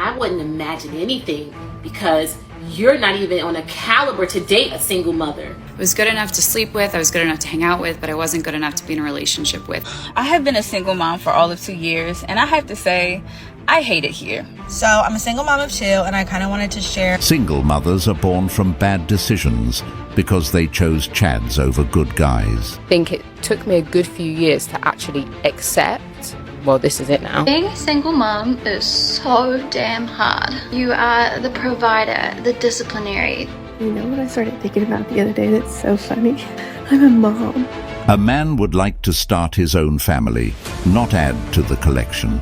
I wouldn't imagine anything because you're not even on a caliber to date a single mother. I was good enough to sleep with, I was good enough to hang out with, but I wasn't good enough to be in a relationship with. I have been a single mom for all of 2 years, and I have to say, I hate it here. So I'm a single mom of 2, and I kind of wanted to share. Single mothers are born from bad decisions because they chose chads over good guys. I think it took me a good few years to actually accept, well, this is it now. Being a single mom is so damn hard. You are the provider, the disciplinary. You know what I started thinking about the other day that's so funny? I'm a mom. A man would like to start his own family, not add to the collection.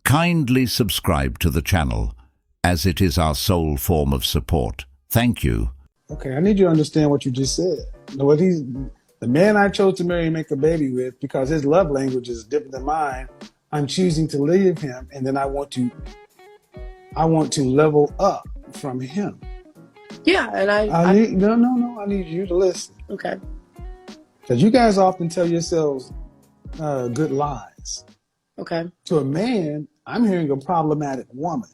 Kindly subscribe to the channel, as it is our sole form of support. Thank you. Okay, I need you to understand what you just said. The man I chose to marry and make a baby with, because his love language is different than mine, I'm choosing to leave him, and then I want to level up from him. Yeah, and I need you to listen. Okay. Because you guys often tell yourselves good lies. Okay. To a man, I'm hearing a problematic woman.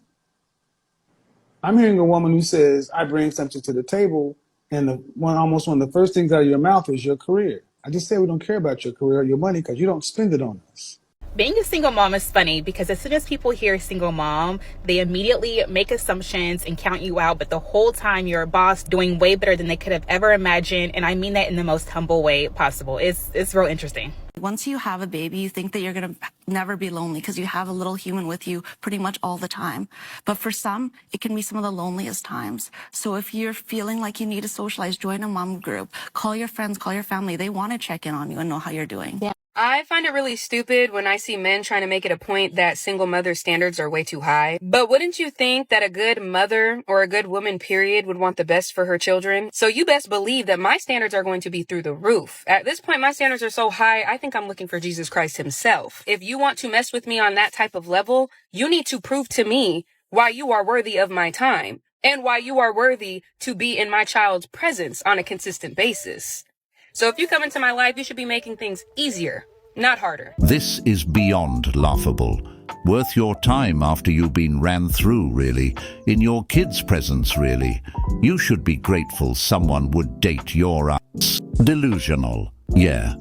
I'm hearing a woman who says, I bring something to the table, and almost one of the first things out of your mouth is your career. I just said we don't care about your career or your money because you don't spend it on us. Being a single mom is funny because as soon as people hear single mom, they immediately make assumptions and count you out, but the whole time you're a boss doing way better than they could have ever imagined, and I mean that in the most humble way possible. It's real interesting. Once you have a baby, you think that you're going to never be lonely because you have a little human with you pretty much all the time. But for some, it can be some of the loneliest times. So if you're feeling like you need to socialize, join a mom group, call your friends, call your family. They want to check in on you and know how you're doing. Yeah. I find it really stupid when I see men trying to make it a point that single mother standards are way too high. But wouldn't you think that a good mother or a good woman, period, would want the best for her children? So you best believe that my standards are going to be through the roof. At this point, my standards are so high, I think I'm looking for Jesus Christ himself. If you want to mess with me on that type of level, you need to prove to me why you are worthy of my time and why you are worthy to be in my child's presence on a consistent basis. So if you come into my life, you should be making things easier, not harder. This is beyond laughable. Worth your time after you've been ran through, really. In your kid's presence, really. You should be grateful someone would date your ass. Delusional. Yeah.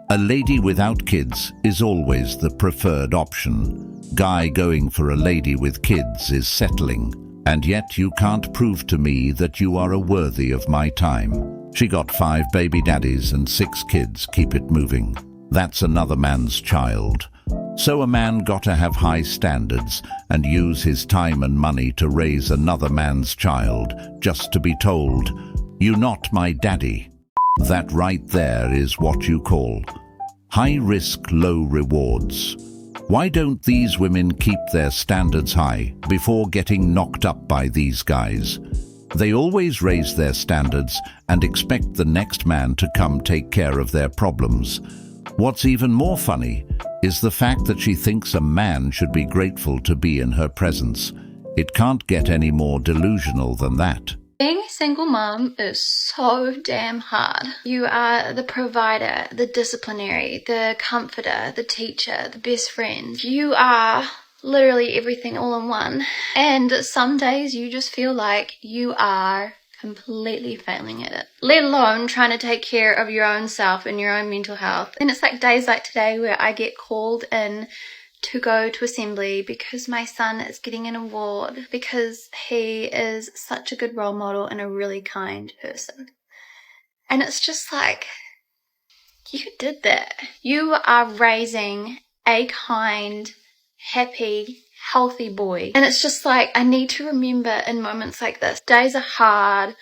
A lady without kids is always the preferred option. Guy going for a lady with kids is settling. And yet you can't prove to me that you are worthy of my time. She got 5 baby daddies and 6 kids. Keep it moving. That's another man's child. So a man gotta have high standards and use his time and money to raise another man's child just to be told, "You not my daddy." That right there is what you call high risk, low rewards. Why don't these women keep their standards high before getting knocked up by these guys? They always raise their standards and expect the next man to come take care of their problems. What's even more funny is the fact that she thinks a man should be grateful to be in her presence. It can't get any more delusional than that. Being a single mom is so damn hard. You are the provider, the disciplinary, the comforter, the teacher, the best friend. You are literally everything all in one. And some days you just feel like you are completely failing at it, let alone trying to take care of your own self and your own mental health. And it's like days like today where I get called in to go to assembly because my son is getting an award because he is such a good role model and a really kind person. And it's just like, you did that. You are raising a kind, happy, healthy boy. And it's just like, I need to remember in moments like this, days are hard,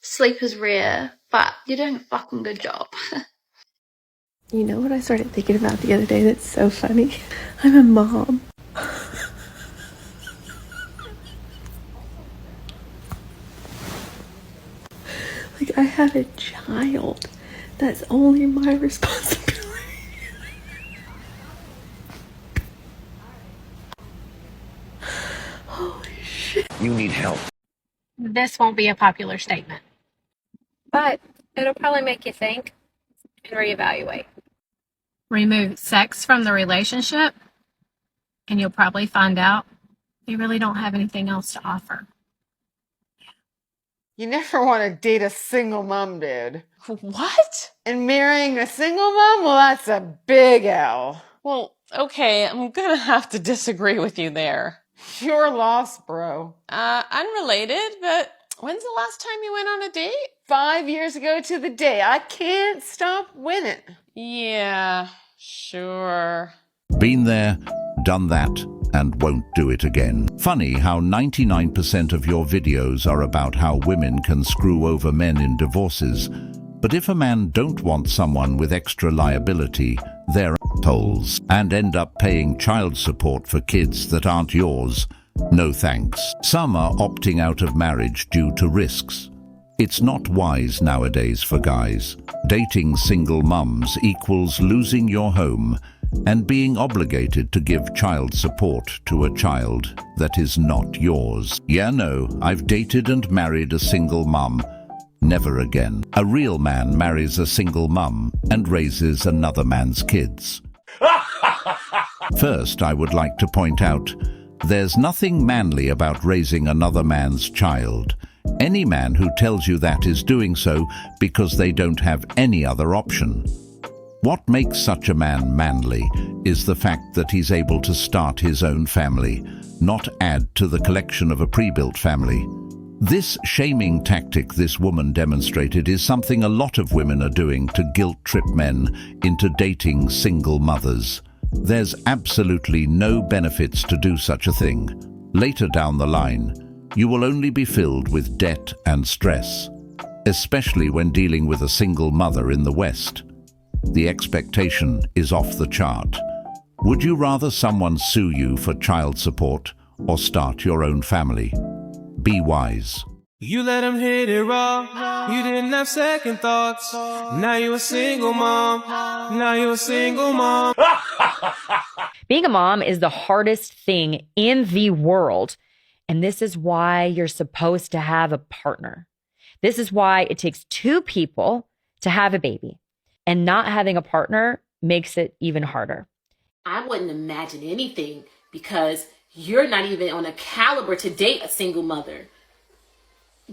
sleep is rare, but you're doing a fucking good job. You know what I started thinking about the other day that's so funny? I'm a mom. Like, I have a child. That's only my responsibility. Holy shit. You need help. This won't be a popular statement, but it'll probably make you think and reevaluate. Remove sex from the relationship? And you'll probably find out they really don't have anything else to offer. You never want to date a single mom, dude. What? And marrying a single mom? Well, that's a big L. Well, okay, I'm gonna have to disagree with you there. You're lost, bro. Unrelated, but when's the last time you went on a date? 5 years ago to the day. I can't stop winning. Yeah, sure. Been there, done that, and won't do it again. Funny how 99% of your videos are about how women can screw over men in divorces. But if a man don't want someone with extra liability, they're assholes and end up paying child support for kids that aren't yours. No thanks. Some are opting out of marriage due to risks. It's not wise nowadays for guys. Dating single mums equals losing your home and being obligated to give child support to a child that is not yours. Yeah, no, I've dated and married a single mum. Never again. A real man marries a single mum and raises another man's kids. First, I would like to point out, there's nothing manly about raising another man's child. Any man who tells you that is doing so because they don't have any other option. What makes such a man manly is the fact that he's able to start his own family, not add to the collection of a pre-built family. This shaming tactic this woman demonstrated is something a lot of women are doing to guilt-trip men into dating single mothers. There's absolutely no benefits to do such a thing. Later down the line, you will only be filled with debt and stress, especially when dealing with a single mother in the West. The expectation is off the chart. Would you rather someone sue you for child support or start your own family? Be wise. You let him hit it raw. You didn't have second thoughts. Now you a single mom. Now you a single mom. Being a mom is the hardest thing in the world. And this is why you're supposed to have a partner. This is why it takes two people to have a baby. And not having a partner makes it even harder. I wouldn't imagine anything because you're not even on a caliber to date a single mother.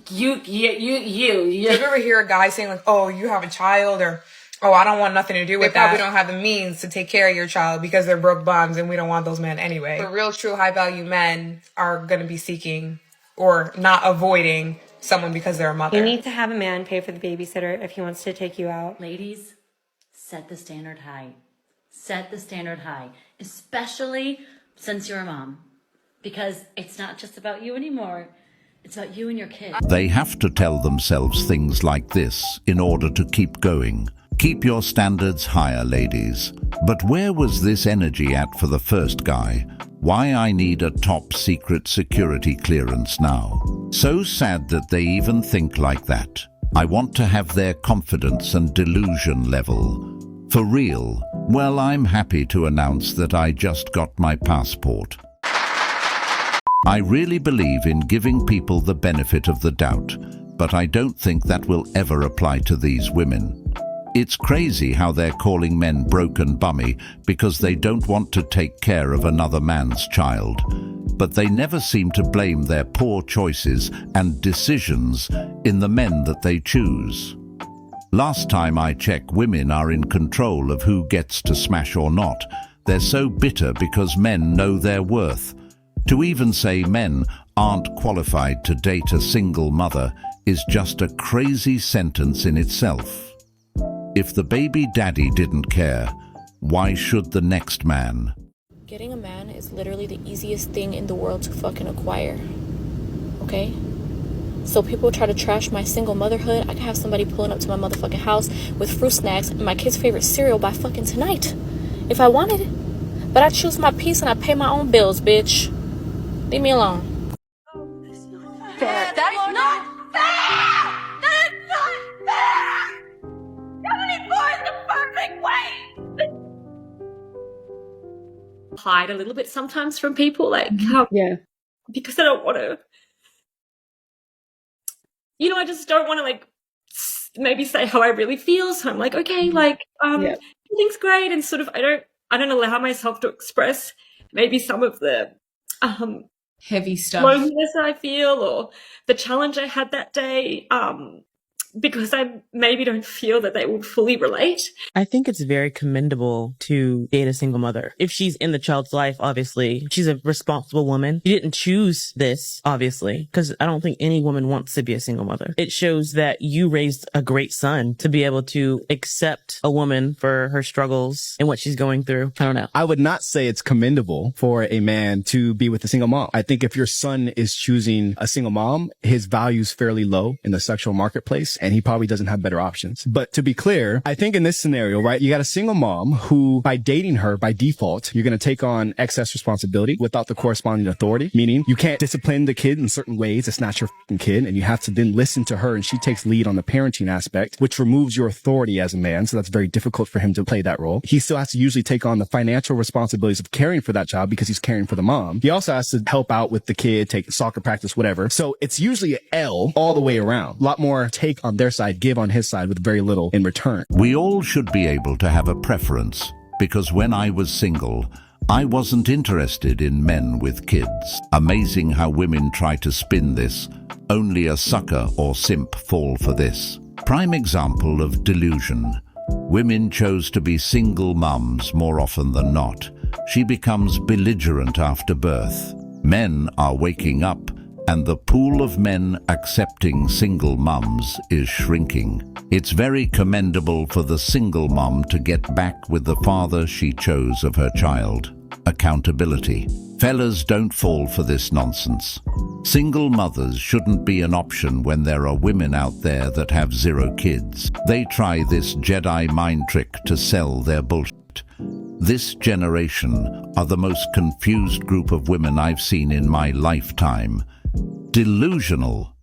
You. Have you ever hear a guy saying like, oh, you have a child, or, oh, I don't want nothing to do with that. They probably don't have the means to take care of your child because they're broke bums and we don't want those men anyway. The real true high value men are going to be seeking or not avoiding someone because they're a mother. You need to have a man pay for the babysitter if he wants to take you out. Ladies, set the standard high. Set the standard high, especially since you're a mom. Because it's not just about you anymore. It's about you and your kids. They have to tell themselves things like this in order to keep going. Keep your standards higher, ladies. But where was this energy at for the first guy? Why I need a top secret security clearance now? So sad that they even think like that. I want to have their confidence and delusion level. For real, well, I'm happy to announce that I just got my passport. I really believe in giving people the benefit of the doubt, but I don't think that will ever apply to these women. It's crazy how they're calling men broke and bummy because they don't want to take care of another man's child. But they never seem to blame their poor choices and decisions in the men that they choose. Last time I checked, women are in control of who gets to smash or not. They're so bitter because men know their worth. To even say men aren't qualified to date a single mother is just a crazy sentence in itself. If the baby daddy didn't care, why should the next man? Getting a man is literally the easiest thing in the world to fucking acquire. Okay? So people try to trash my single motherhood. I can have somebody pulling up to my motherfucking house with fruit snacks and my kid's favorite cereal by fucking tonight. If I wanted it. But I choose my peace and I pay my own bills, bitch. Leave me alone. That is not fair. That is not fair. 74 is the perfect way. Hide a little bit sometimes from people, like because I don't want to. I just don't want to like maybe say how I really feel. So I'm like, okay, like everything's great, and sort of I don't allow myself to express maybe some of the heavy stuff, loneliness I feel, or the challenge I had that day, because I maybe don't feel that they would fully relate. I think it's very commendable to date a single mother. If she's in the child's life, obviously, she's a responsible woman. You didn't choose this, obviously, because I don't think any woman wants to be a single mother. It shows that you raised a great son to be able to accept a woman for her struggles and what she's going through. I don't know. I would not say it's commendable for a man to be with a single mom. I think if your son is choosing a single mom, his value's fairly low in the sexual marketplace, and he probably doesn't have better options. But to be clear, I think in this scenario, right, you got a single mom who, by dating her, by default, you're going to take on excess responsibility without the corresponding authority, meaning you can't discipline the kid in certain ways. It's not your fucking kid, and you have to then listen to her, and she takes lead on the parenting aspect, which removes your authority as a man. So that's very difficult for him to play that role. He still has to usually take on the financial responsibilities of caring for that child because he's caring for the mom. He also has to help out with the kid, take soccer practice, whatever. So it's usually an L all the way around. A lot more take on their side, give on his side with very little in return. We all should be able to have a preference, because when I was single, I wasn't interested in men with kids. Amazing how women try to spin this. Only a sucker or simp fall for this. Prime example of delusion. Women chose to be single mums more often than not. She becomes belligerent after birth. Men are waking up, and the pool of men accepting single mums is shrinking. It's very commendable for the single mom to get back with the father she chose of her child. Accountability. Fellas, don't fall for this nonsense. Single mothers shouldn't be an option when there are women out there that have 0 kids. They try this Jedi mind trick to sell their bullshit. This generation are the most confused group of women I've seen in my lifetime. Delusional.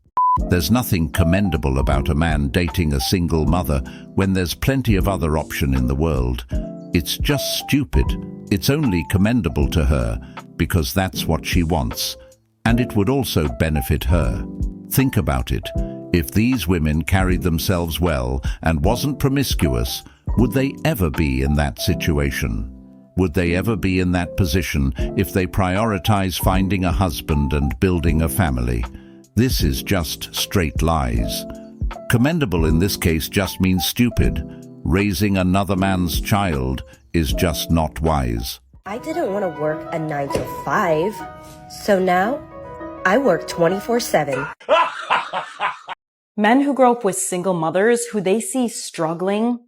There's nothing commendable about a man dating a single mother when there's plenty of other option in the world. It's just stupid. It's only commendable to her because that's what she wants, and it would also benefit her. Think about it. If these women carried themselves well and wasn't promiscuous, would they ever be in that situation? Would they ever be in that position if they prioritize finding a husband and building a family? This is just straight lies. Commendable in this case just means stupid. Raising another man's child is just not wise. I didn't want to work a 9 to 5, so now I work 24/7. Men who grow up with single mothers who they see struggling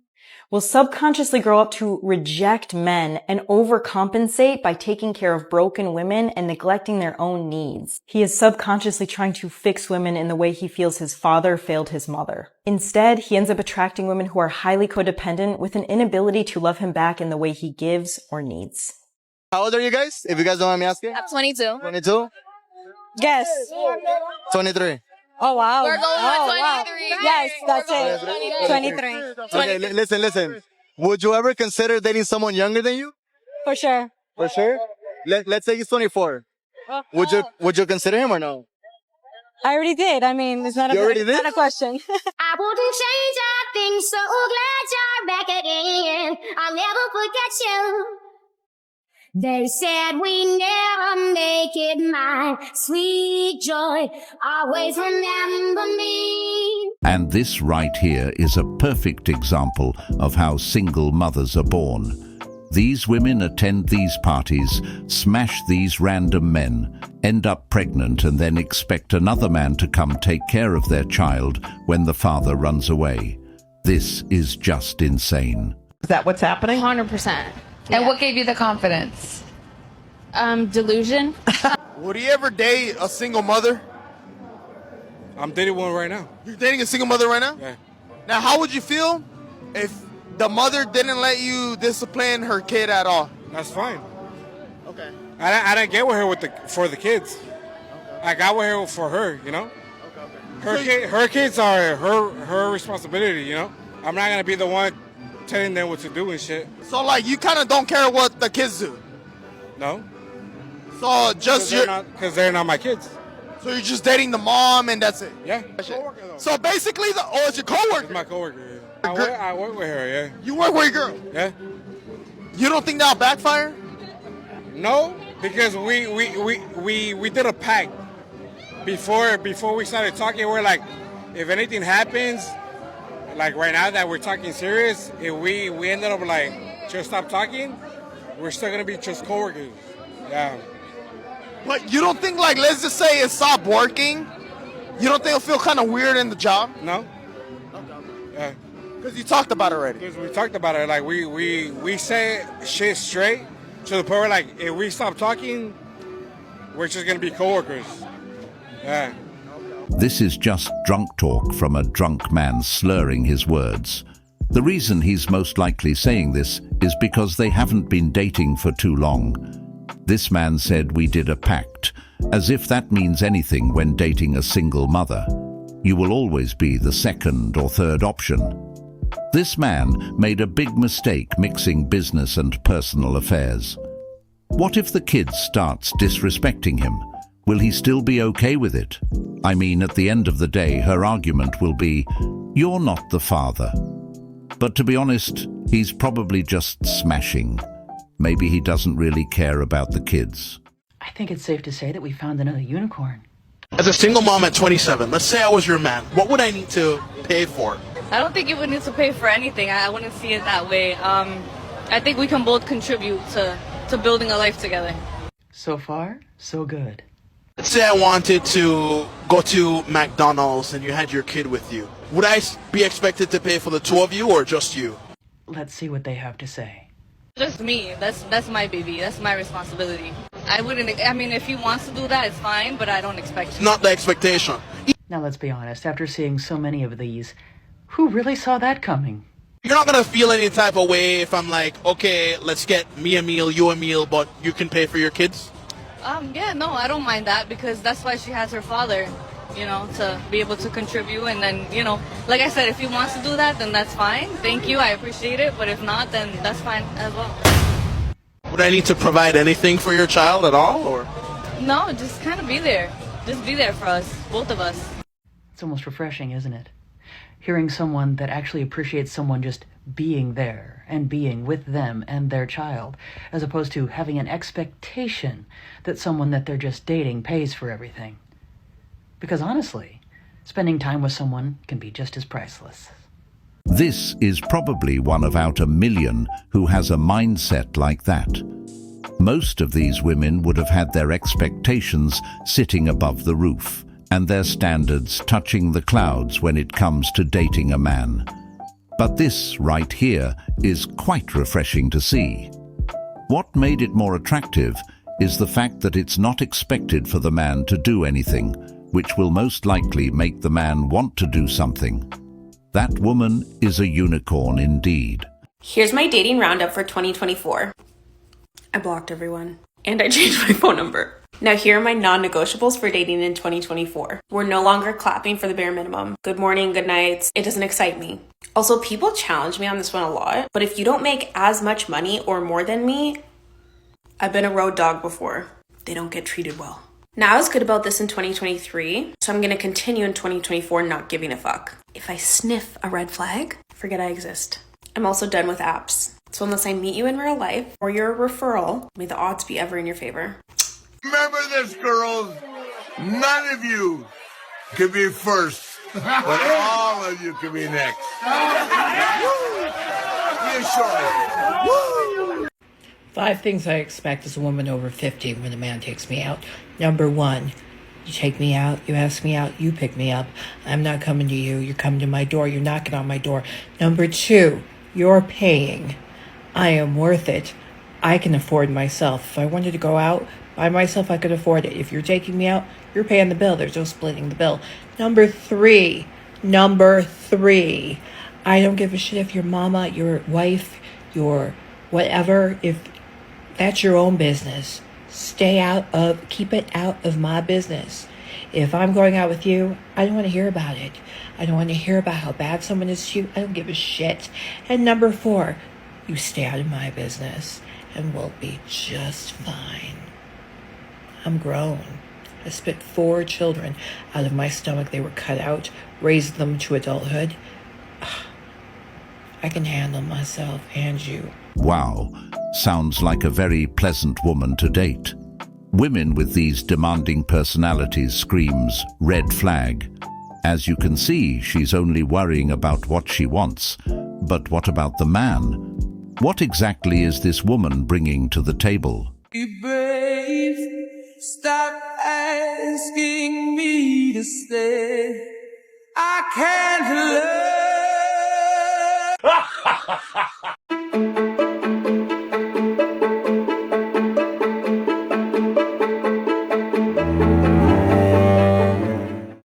will subconsciously grow up to reject men and overcompensate by taking care of broken women and neglecting their own needs. He is subconsciously trying to fix women in the way he feels his father failed his mother. Instead, he ends up attracting women who are highly codependent with an inability to love him back in the way he gives or needs. How old are you guys? If you guys don't mind me asking. I'm 22. 22? Guess. 23. Oh, wow. We're going Oh, with 23. Wow. Yes, that's it. 23. Okay, listen. Would you ever consider dating someone younger than you? For sure. For sure? Let's say he's 24. Would you consider him or no? I already did. I mean, it's not You already did? not a question. I wouldn't change a thing, so glad you're back again. I'll never forget you. They said we never make it, my sweet joy. Always remember me. And this right here is a perfect example of how single mothers are born. These women attend these parties, smash these random men, end up pregnant, and then expect another man to come take care of their child when the father runs away. This is just insane. Is that what's happening? 100%. And what gave you the confidence? Delusion. Would you ever date a single mother? I'm dating one right now. You're dating a single mother right now? Yeah. Now, how would you feel if the mother didn't let you discipline her kid at all? That's fine. Okay. I didn't get with her for the kids. Okay. I got with her for her, you know? Okay. Her kids are her responsibility, you know? I'm not going to be the one telling them what to do and shit. So, like, you kind of don't care what the kids do? No. So, just because they're not my kids. So you're just dating the mom and that's it? Yeah. So basically, it's your coworker. It's my coworker. Yeah. I work with her. Yeah. You work with your girl? Yeah. You don't think that'll backfire? No, Because we did a pact before we started talking. We're like, if anything happens, like right now that we're talking serious, if we ended up like just stop talking, we're still gonna be just coworkers. Yeah. But you don't think, like, let's just say it stopped working, you don't think it'll feel kind of weird in the job? No. Yeah. Because you talked about it already. Because we talked about it. Like we say shit straight to the point where, like, if we stop talking, we're just gonna be coworkers. Yeah. This is just drunk talk from a drunk man slurring his words. The reason he's most likely saying this is because they haven't been dating for too long. This man said we did a pact, as if that means anything when dating a single mother. You will always be the second or third option. This man made a big mistake mixing business and personal affairs. What if the kid starts disrespecting him? Will he still be okay with it? I mean, at the end of the day, her argument will be, "You're not the father." But to be honest, he's probably just smashing. Maybe he doesn't really care about the kids. I think it's safe to say that we found another unicorn. As a single mom at 27, let's say I was your man, what would I need to pay for? I don't think you would need to pay for anything. I wouldn't see it that way. I think we can both contribute to building a life together. So far, so good. Let's say I wanted to go to McDonald's and you had your kid with you. Would I be expected to pay for the two of you or just you? Let's see what they have to say. Just me. That's my baby. That's my responsibility. I mean, if he wants to do that, it's fine, but I don't expect it. Not the expectation. Now let's be honest, after seeing so many of these, who really saw that coming? You're not gonna feel any type of way if I'm like, okay, let's get me a meal, you a meal, but you can pay for your kids? Yeah, no, I don't mind that because that's why she has her father, you know, to be able to contribute. And then, you know, like I said, if he wants to do that, then that's fine. Thank you, I appreciate it. But if not, then that's fine as well. Would I need to provide anything for your child at all, or? No, just kind of be there. Just be there for us, both of us. It's almost refreshing, isn't it? Hearing someone that actually appreciates someone just being there and being with them and their child, as opposed to having an expectation that someone that they're just dating pays for everything. Because honestly, spending time with someone can be just as priceless. This is probably one of out a million who has a mindset like that. Most of these women would have had their expectations sitting above the roof and their standards touching the clouds when it comes to dating a man. But this right here is quite refreshing to see. What made it more attractive is the fact that it's not expected for the man to do anything, which will most likely make the man want to do something. That woman is a unicorn indeed. Here's my dating roundup for 2024. I blocked everyone, and I changed my phone number. Now here are my non-negotiables for dating in 2024. We're no longer clapping for the bare minimum. Good morning, good nights. It doesn't excite me. Also, people challenge me on this one a lot, but if you don't make as much money or more than me, I've been a road dog before. They don't get treated well. Now I was good about this in 2023, so I'm gonna continue in 2024 not giving a fuck. If I sniff a red flag, forget I exist. I'm also done with apps. So unless I meet you in real life or you're a referral, may the odds be ever in your favor. Remember this, girls. None of you can be first, but all of you can be next. Reassuring. 5 things I expect as a woman over 50 when a man takes me out. Number 1, you take me out, you ask me out, you pick me up. I'm not coming to you, you're coming to my door, you're knocking on my door. Number 2, you're paying. I am worth it. I can afford myself. If I wanted to go out by myself, I could afford it. If you're taking me out, you're paying the bill. There's no splitting the bill. Number three, I don't give a shit if your mama, your wife, your whatever, if that's your own business. Keep it out of my business. If I'm going out with you, I don't want to hear about it. I don't want to hear about how bad someone is to you. I don't give a shit. And number 4, you stay out of my business and we'll be just fine. I'm grown. I spit 4 children out of my stomach. They were cut out, raised them to adulthood. I can handle myself and you. Wow, sounds like a very pleasant woman to date. Women with these demanding personalities screams, red flag. As you can see, she's only worrying about what she wants. But what about the man? What exactly is this woman bringing to the table? Be brave, stop asking me to stay. I can't love